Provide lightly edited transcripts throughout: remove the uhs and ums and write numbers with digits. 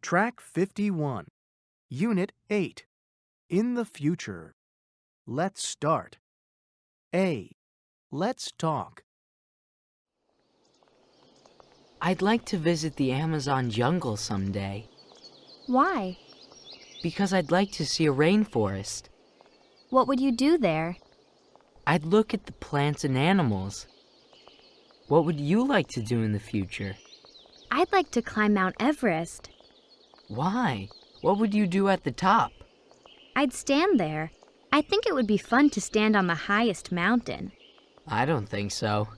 Track 51, Unit 8, In the Future. Let's start. A. Let's talk. I'd like to visit the Amazon jungle someday. Why? Because I'd like to see a rainforest. What would you do there? I'd look at the plants and animals. What would you like to do in the future? I'd like to climb Mount Everest. Why? What would you do at the top? I'd stand there. I think it would be fun to stand on the highest mountain. I don't think so.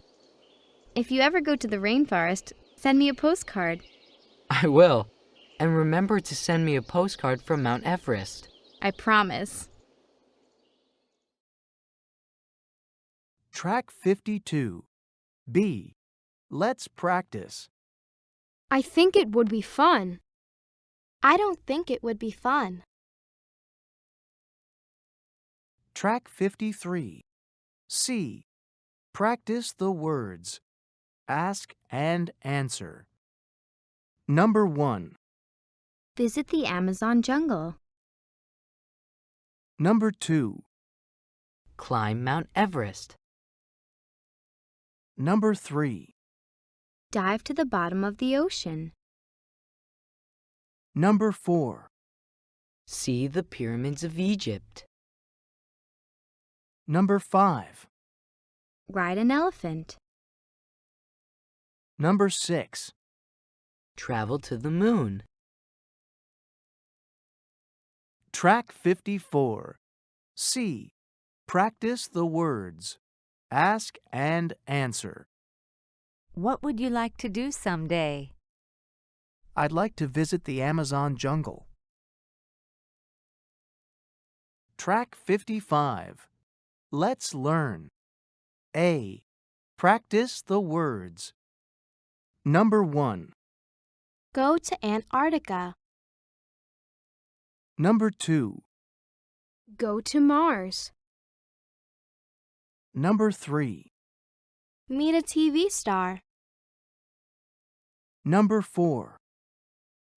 If you ever go to the rainforest, send me a postcard. I will. And remember to send me a postcard from Mount Everest. I promise. Track 52, B. Let's practice. I think it would be fun. I don't think it would be fun. Track 53, C. Practice the words. Ask and answer. Number 1. Visit the Amazon jungle. Number 2. Climb Mount Everest. Number 3. Dive to the bottom of the ocean. Number 4. See the pyramids of Egypt. Number 5. Ride an elephant. Number 6. Travel to the moon. Track 54, C. Practice the words. Ask and answer. What would you like to do someday? I'd like to visit the Amazon jungle. Track 55. Let's learn. A. Practice the words. Number 1. Go to Antarctica. Number 2. Go to Mars. Number 3. Meet a TV star. Number 4.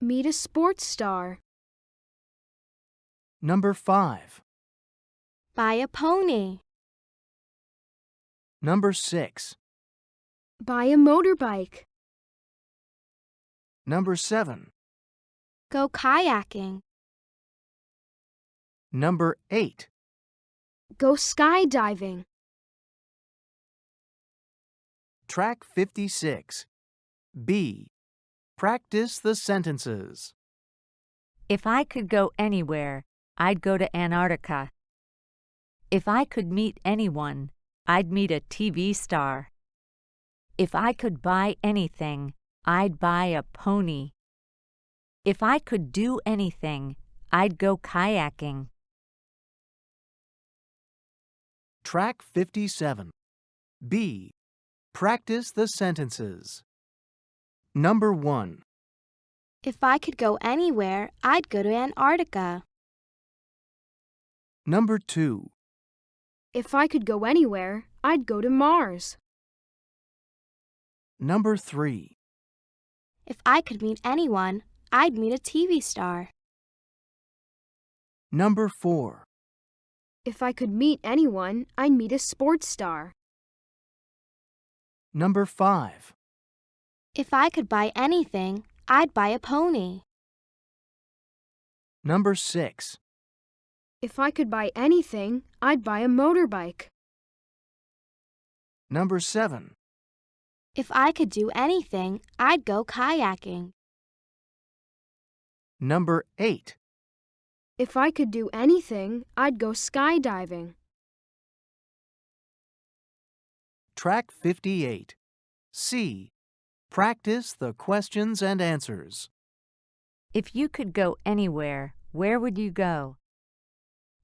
Meet a sports star. Number 5. Buy a pony. Number 6. Buy a motorbike. Number 7. Go kayaking. Number 8. Go skydiving. Track 56. B. Practice the sentences. If I could go anywhere, I'd go to Antarctica. If I could meet anyone, I'd meet a TV star. If I could buy anything, I'd buy a pony. If I could do anything, I'd go kayaking. Track 57. B. Practice the sentences. Number 1. If I could go anywhere, I'd go to Antarctica. Number 2. If I could go anywhere, I'd go to Mars. Number 3. If I could meet anyone, I'd meet a TV star. Number 4. If I could meet anyone, I'd meet a sports star. Number 5. If I could buy anything, I'd buy a pony. Number 6. If I could buy anything, I'd buy a motorbike. Number 7. If I could do anything, I'd go kayaking. Number 8. If I could do anything, I'd go skydiving. Track 58. C. Practice the questions and answers. If you could go anywhere, where would you go?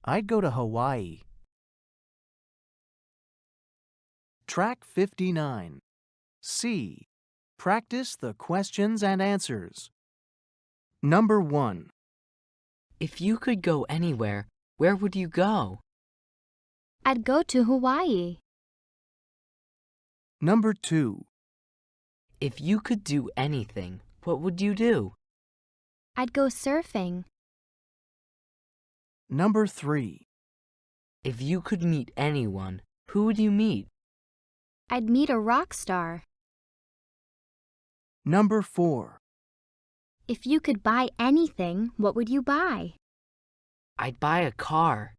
I'd go to Hawaii. Track 59. C. Practice the questions and answers. Number 1. If you could go anywhere, where would you go? I'd go to Hawaii. Number 2. If you could do anything, what would you do? I'd go surfing. Number 3. If you could meet anyone, who would you meet? I'd meet a rock star. Number 4. If you could buy anything, what would you buy? I'd buy a car.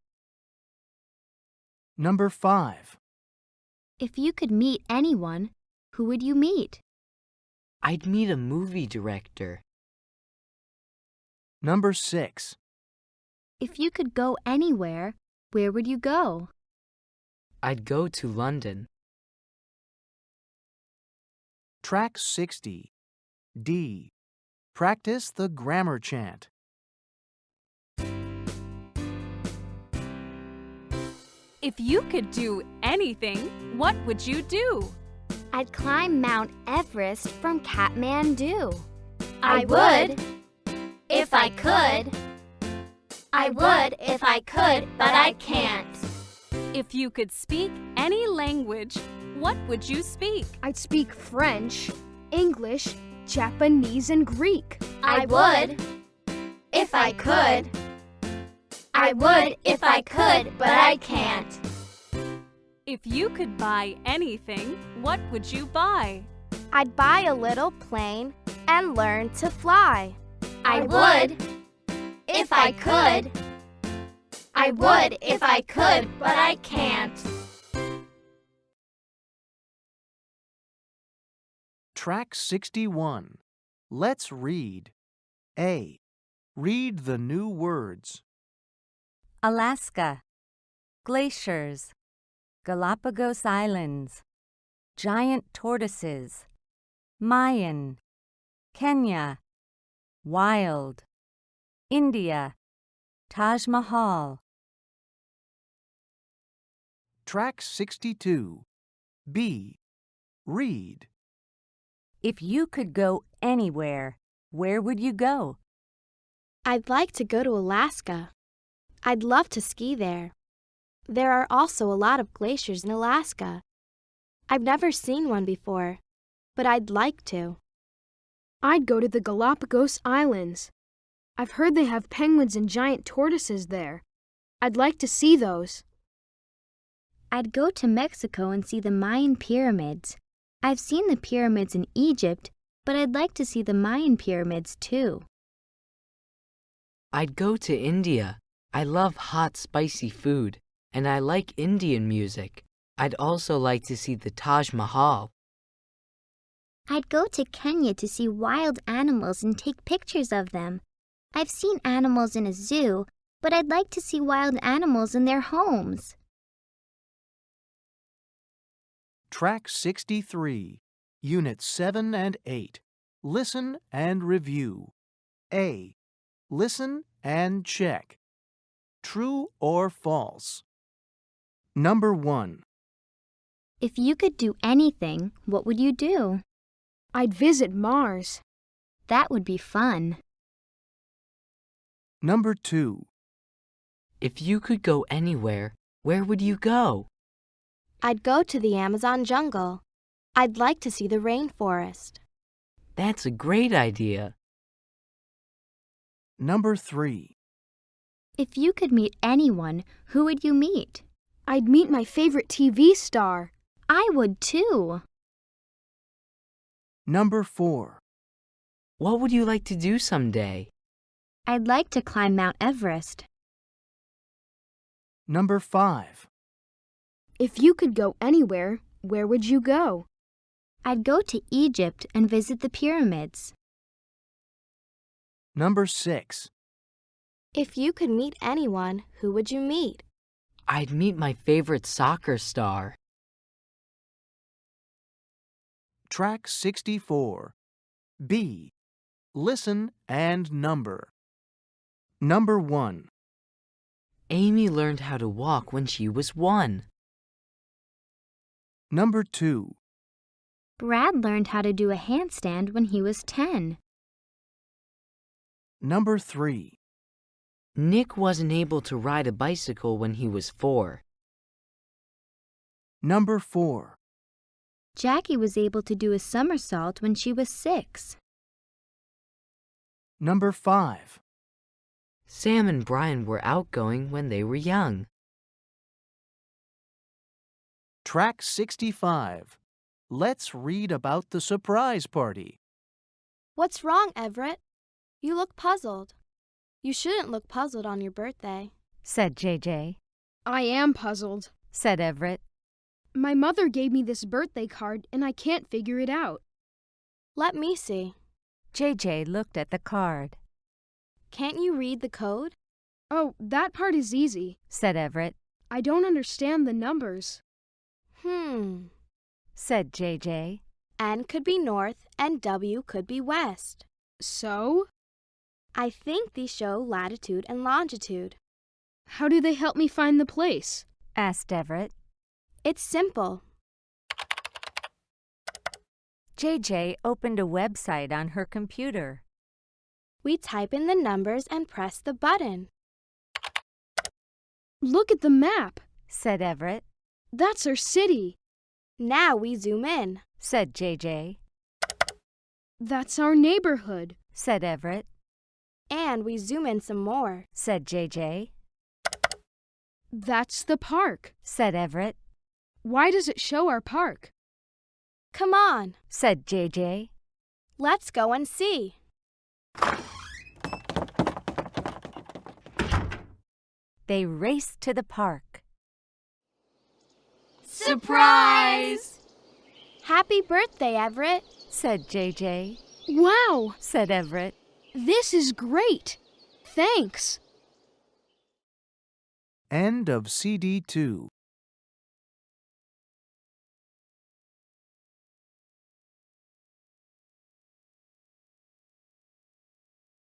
Number 5. If you could meet anyone, who would you meet? I'd meet a movie director. Number 6. If you could go anywhere, where would you go? I'd go to London. Track 60. D. Practice the grammar chant. If you could do anything, what would you do? I'd climb Mount Everest from Kathmandu. I would, if I could. I would if I could, but I can't. If you could speak any language, what would you speak? I'd speak French, English, Japanese, and Greek. I would, if I could. I would if I could, but I can't. If you could buy anything, what would you buy? I'd buy a little plane and learn to fly. I would, if I could. I would if I could, but I can't. Track 61. Let's read. A. Read the new words. Alaska, glaciers, Galapagos Islands, giant tortoises, Mayan, Kenya, wild, India, Taj Mahal. Track 62. B. Read. If you could go anywhere, where would you go? I'd like to go to Alaska. I'd love to ski there. There are also a lot of glaciers in Alaska. I've never seen one before, but I'd like to. I'd go to the Galapagos Islands. I've heard they have penguins and giant tortoises there. I'd like to see those. I'd go to Mexico and see the Mayan pyramids. I've seen the pyramids in Egypt, but I'd like to see the Mayan pyramids too. I'd go to India. I love hot, spicy food, and I like Indian music. I'd also like to see the Taj Mahal. I'd go to Kenya to see wild animals and take pictures of them. I've seen animals in a zoo, but I'd like to see wild animals in their homes. Track 63. Units 7 and 8. Listen and review. A. Listen and check. True or false? Number 1. If you could do anything, what would you do? I'd visit Mars. That would be fun. Number 2. If you could go anywhere, where would you go? I'd go to the Amazon jungle. I'd like to see the rainforest. That's a great idea. Number 3. If you could meet anyone, who would you meet? I'd meet my favorite TV star. I would too. Number 4. What would you like to do someday? I'd like to climb Mount Everest. Number 5. If you could go anywhere, where would you go? I'd go to Egypt and visit the pyramids. Number 6. If you could meet anyone, who would you meet? I'd meet my favorite soccer star. Track 64. B. Listen and number. Number 1. Amy learned how to walk when she was 1. Number 2. Brad learned how to do a handstand when he was 10. Number 3. Nick wasn't able to ride a bicycle when he was 4. Number 4. Jackie was able to do a somersault when she was 6. Number 5. Sam and Brian were outgoing when they were young. Track 65. Let's read about the surprise party. What's wrong, Everett? You look puzzled. You shouldn't look puzzled on your birthday. said JJ, I am puzzled. said Everett. My mother gave me this birthday card and I can't figure it out. Let me see. JJ looked at the card, Can't you read the code? Oh, that part is easy. said Everett, I don't understand the numbers. said JJ. N could be north and W could be west. So? I think these show latitude and longitude. How do they help me find the place? asked Everett. It's simple. JJ opened a website on her computer. We type in the numbers and press the button. Look at the map. said Everett, That's our city. Now we zoom in. said JJ, That's our neighborhood. said Everett, And we zoom in some more. said JJ, That's the park. said Everett, Why does it show our park? Come on, said JJ. let's go and see. They raced to the park. Surprise! Happy birthday, Everett. said JJ, Wow, said Everett. this is great. Thanks. End of CD 2.